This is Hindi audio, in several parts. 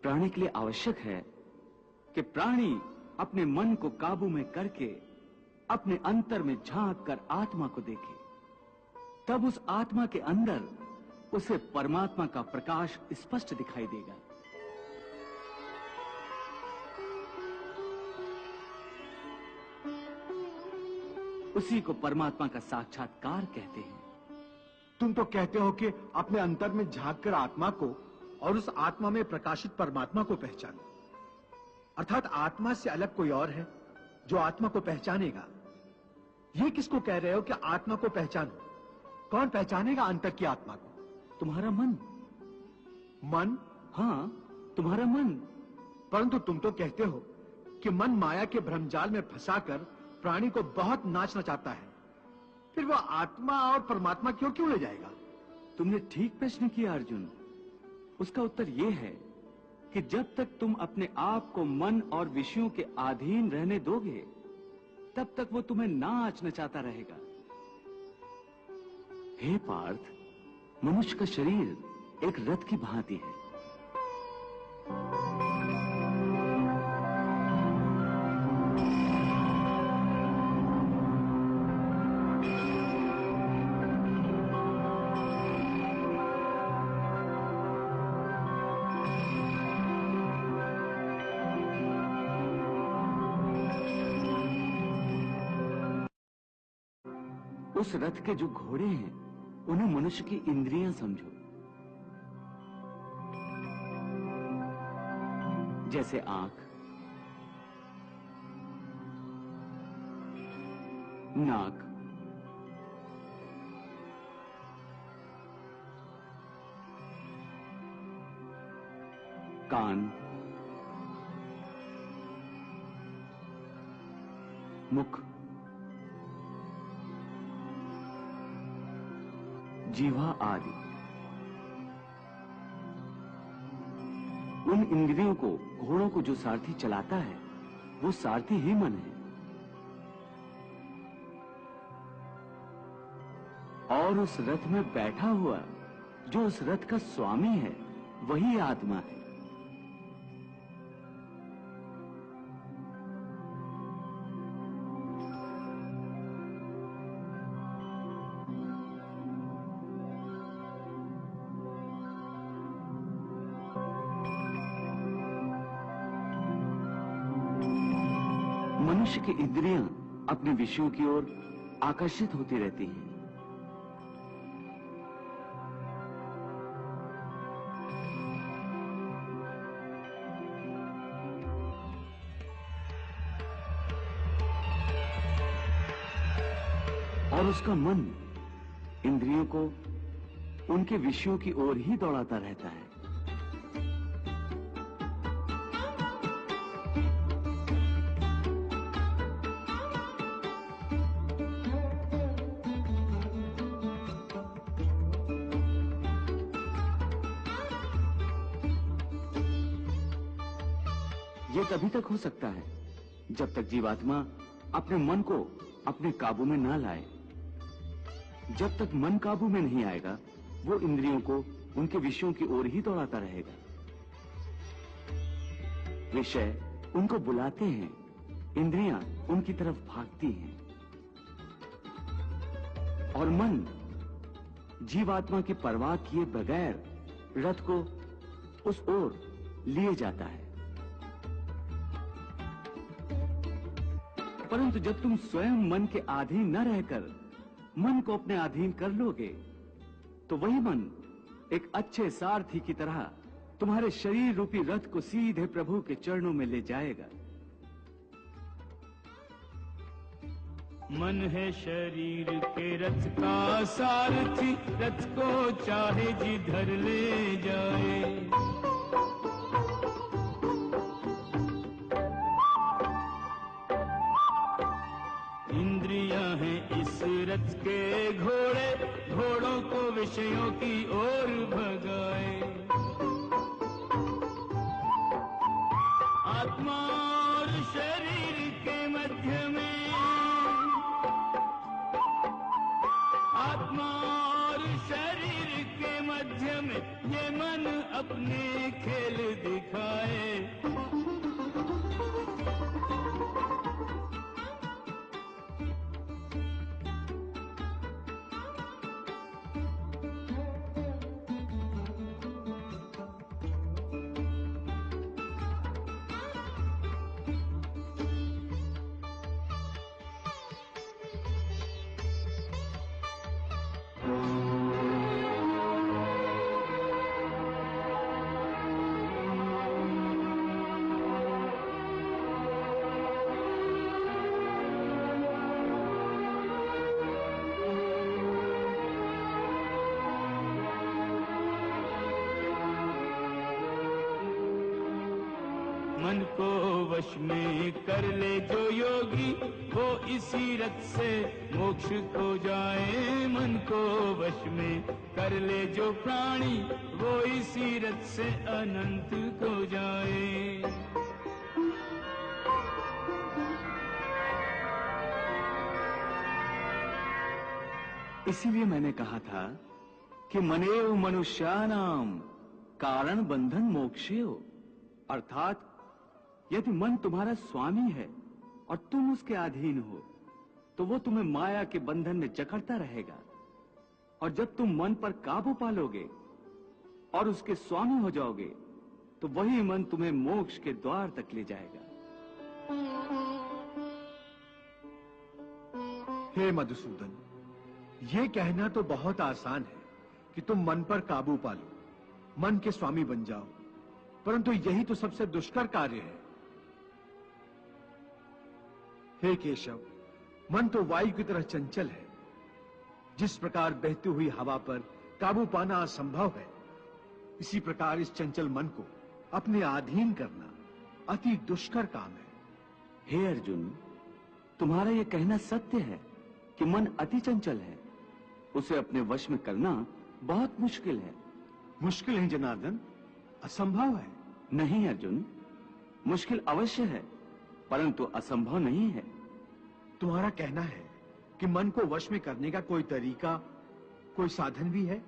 प्राणी के लिए आवश्यक है कि प्राणी अपने मन को काबू में करके अपने अंतर में झांक कर आत्मा को देखे। तब उस आत्मा के अंदर उसे परमात्मा का प्रकाश स्पष्ट दिखाई देगा। उसी को परमात्मा का साक्षात्कार कहते हैं। तुम तो कहते हो कि अपने अंतर में झांक कर आत्मा को और उस आत्मा में प्रकाशित परमात्मा को पहचानो, अर्थात आत्मा से अलग कोई और है जो आत्मा को पहचानेगा। ये किसको कह रहे हो कि आत्मा को पहचानो? कौन पहचानेगा अंतर की आत्मा को? तुम्हारा मन। मन? हाँ, तुम्हारा मन। परंतु तुम तो कहते हो कि मन माया के भ्रमजाल में फंसाकर प्राणी को बहुत नाच नचाता है, फिर वो आत्मा और परमात्मा क्यों ले जाएगा? तुमने ठीक प्रश्न किया अर्जुन। उसका उत्तर यह है कि जब तक तुम अपने आप को मन और विषयों के अधीन रहने दोगे, तब तक वो तुम्हें नाच नचाता रहेगा। हे पार्थ, मनुष्य का शरीर एक रथ की भांति है। उस रथ के जो घोड़े हैं, उन्हें मनुष्य की इंद्रियां समझो। जैसे आंख, नाक, कान, मुख, जीवा आदि। उन इंद्रियों को, घोड़ों को जो सारथी चलाता है, वो सारथी ही मन है। और उस रथ में बैठा हुआ जो उस रथ का स्वामी है, वही आत्मा है। मनुष्य की इंद्रियां अपने विषयों की ओर आकर्षित होती रहती हैं। और उसका मन इंद्रियों को उनके विषयों की ओर ही दौड़ाता रहता है। ये तभी तक हो सकता है जब तक जीवात्मा अपने मन को अपने काबू में ना लाए। जब तक मन काबू में नहीं आएगा, वो इंद्रियों को उनके विषयों की ओर ही दौड़ाता रहेगा। विषय उनको बुलाते हैं, इंद्रियां उनकी तरफ भागती हैं, और मन जीवात्मा की परवाह किए बगैर रथ को उस ओर लिए जाता है। परंतु जब तुम स्वयं मन के अधीन न रहकर मन को अपने अधीन कर लोगे, तो वही मन एक अच्छे सारथी की तरह तुम्हारे शरीर रूपी रथ को सीधे प्रभु के चरणों में ले जाएगा। मन है शरीर के रथ का सारथी, रथ को चाहे जिधर ले जाए। इंद्रियां हैं इस रथ के घोड़े, घोड़ों को विषयों की ओर भगाए। आत्मा और शरीर के मध्य में, आत्मा और शरीर के मध्य में ये मन अपने खेल दिखा मन को वश में कर ले जो योगी, वो इसी रथ से मोक्ष को जाए। मन को वश में कर ले जो प्राणी, वो इसी रथ से अनंत को जाए। इसीलिए मैंने कहा था कि मनेव मनुष्यानाम कारण बंधन मोक्षेय, अर्थात यदि मन तुम्हारा स्वामी है और तुम उसके अधीन हो तो वो तुम्हें माया के बंधन में जकड़ता रहेगा, और जब तुम मन पर काबू पालोगे और उसके स्वामी हो जाओगे तो वही मन तुम्हें मोक्ष के द्वार तक ले जाएगा। हे मधुसूदन, ये कहना तो बहुत आसान है कि तुम मन पर काबू पालो, मन के स्वामी बन जाओ, परंतु यही तो सबसे दुष्कर कार्य है। हे केशव, मन तो वायु की तरह चंचल है। जिस प्रकार बहती हुई हवा पर काबू पाना असंभव है, इसी प्रकार इस चंचल मन को अपने अधीन करना अति दुष्कर काम है। हे अर्जुन, तुम्हारा यह कहना सत्य है कि मन अति चंचल है, उसे अपने वश में करना बहुत मुश्किल है। मुश्किल है जनार्दन, असंभव है। नहीं अर्जुन, मुश्किल अवश्य है परंतु असंभव नहीं है। तुम्हारा कहना है कि मन को वश में करने का कोई तरीका, कोई साधन भी है?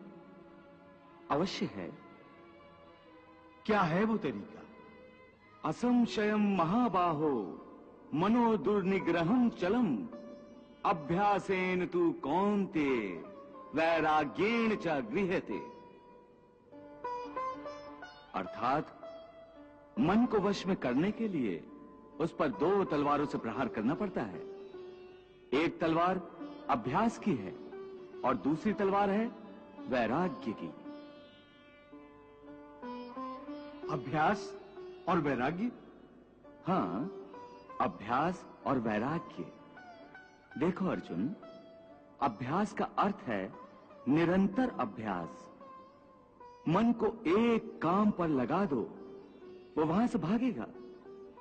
अवश्य है। क्या है वो तरीका? असंशयम महाबाहो मनो दुर्निग्रहम चलम अभ्यासेन तु कौन्ते वैराग्येण च गृह्यते। अर्थात मन को वश में करने के लिए उस पर दो तलवारों से प्रहार करना पड़ता है। एक तलवार अभ्यास की है और दूसरी तलवार है वैराग्य की। अभ्यास और वैराग्य? हाँ, अभ्यास और वैराग्य। देखो अर्जुन, अभ्यास का अर्थ है निरंतर अभ्यास। मन को एक काम पर लगा दो, वो वहां से भागेगा,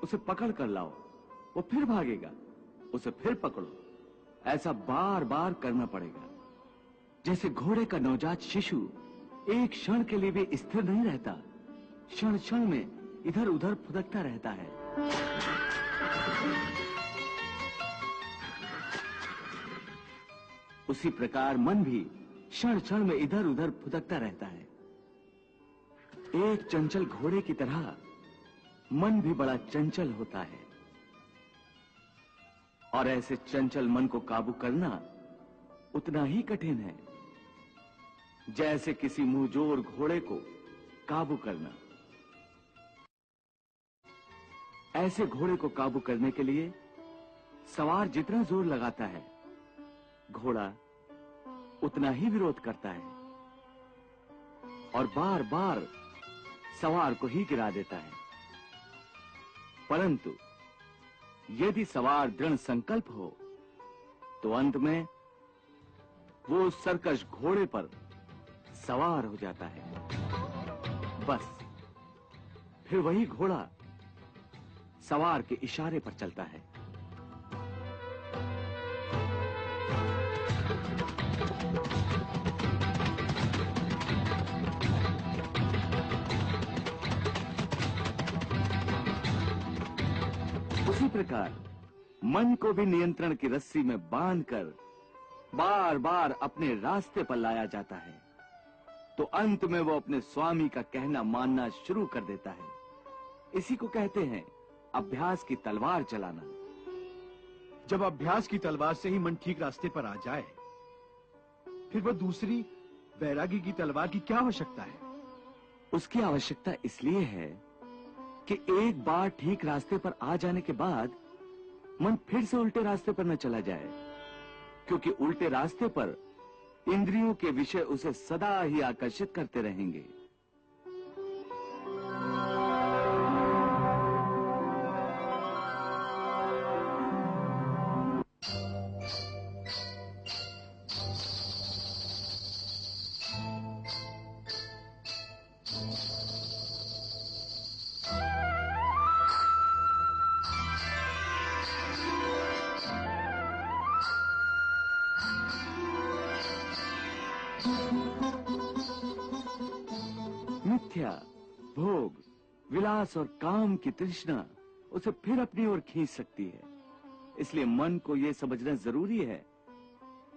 उसे पकड़ कर लाओ, वो फिर भागेगा, उसे फिर पकड़ो। ऐसा बार बार करना पड़ेगा। जैसे घोड़े का नवजात शिशु एक क्षण के लिए भी स्थिर नहीं रहता, क्षण क्षण में इधर उधर फुदकता रहता है। उसी प्रकार मन भी क्षण क्षण में इधर उधर फुदकता रहता है। एक चंचल घोड़े की तरह मन भी बड़ा चंचल होता है, और ऐसे चंचल मन को काबू करना उतना ही कठिन है जैसे किसी मुंहजोर घोड़े को काबू करना। ऐसे घोड़े को काबू करने के लिए सवार जितना जोर लगाता है, घोड़ा उतना ही विरोध करता है और बार बार सवार को ही गिरा देता है। परंतु यदि सवार दृढ़ संकल्प हो तो अंत में वो सरकश घोड़े पर सवार हो जाता है। बस फिर वही घोड़ा सवार के इशारे पर चलता है। उसी प्रकार मन को भी नियंत्रण की रस्सी में बांधकर बार बार अपने रास्ते पर लाया जाता है, तो अंत में वो अपने स्वामी का कहना मानना शुरू कर देता है। इसी को कहते हैं अभ्यास की तलवार चलाना। जब अभ्यास की तलवार से ही मन ठीक रास्ते पर आ जाए, फिर वो दूसरी वैराग्य की तलवार की क्या आवश्यकता है? उसकी आवश्यकता इसलिए है कि एक बार ठीक रास्ते पर आ जाने के बाद मन फिर से उल्टे रास्ते पर न चला जाए, क्योंकि उल्टे रास्ते पर इंद्रियों के विषय उसे सदा ही आकर्षित करते रहेंगे। अभिलाष और काम की तृष्णा उसे फिर अपनी ओर खींच सकती है। इसलिए मन को यह समझना जरूरी है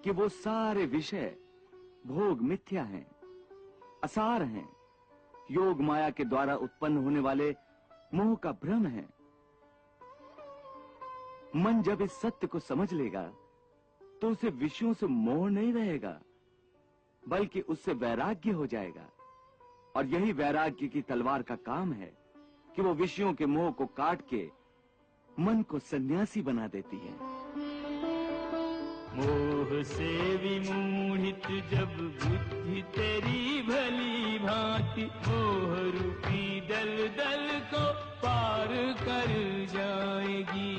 कि वो सारे विषय भोग मिथ्या हैं, असार हैं, योग माया के द्वारा उत्पन्न होने वाले मोह का भ्रम है। मन जब इस सत्य को समझ लेगा तो उसे विषयों से मोह नहीं रहेगा, बल्कि उससे वैराग्य हो जाएगा। और यही वैराग्य की तलवार का काम है कि वो विषयों के मोह को काट के मन को सन्यासी बना देती है। मोह से विमोहित जब बुद्धि तेरी भली भांति, मोह रूपी दल दल को पार कर जाएगी।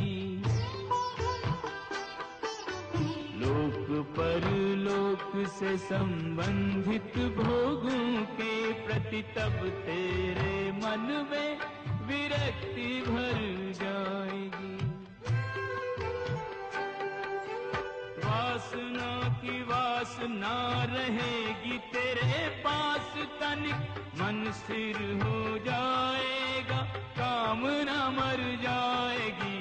लोक परलोक से संबंधित भोगों के प्रति तब तेरे मन में विरक्ति भर जाएगी। वासना की वासना रहेगी तेरे पास तनिक, मन स्थिर हो जाएगा, कामना मर जाएगी।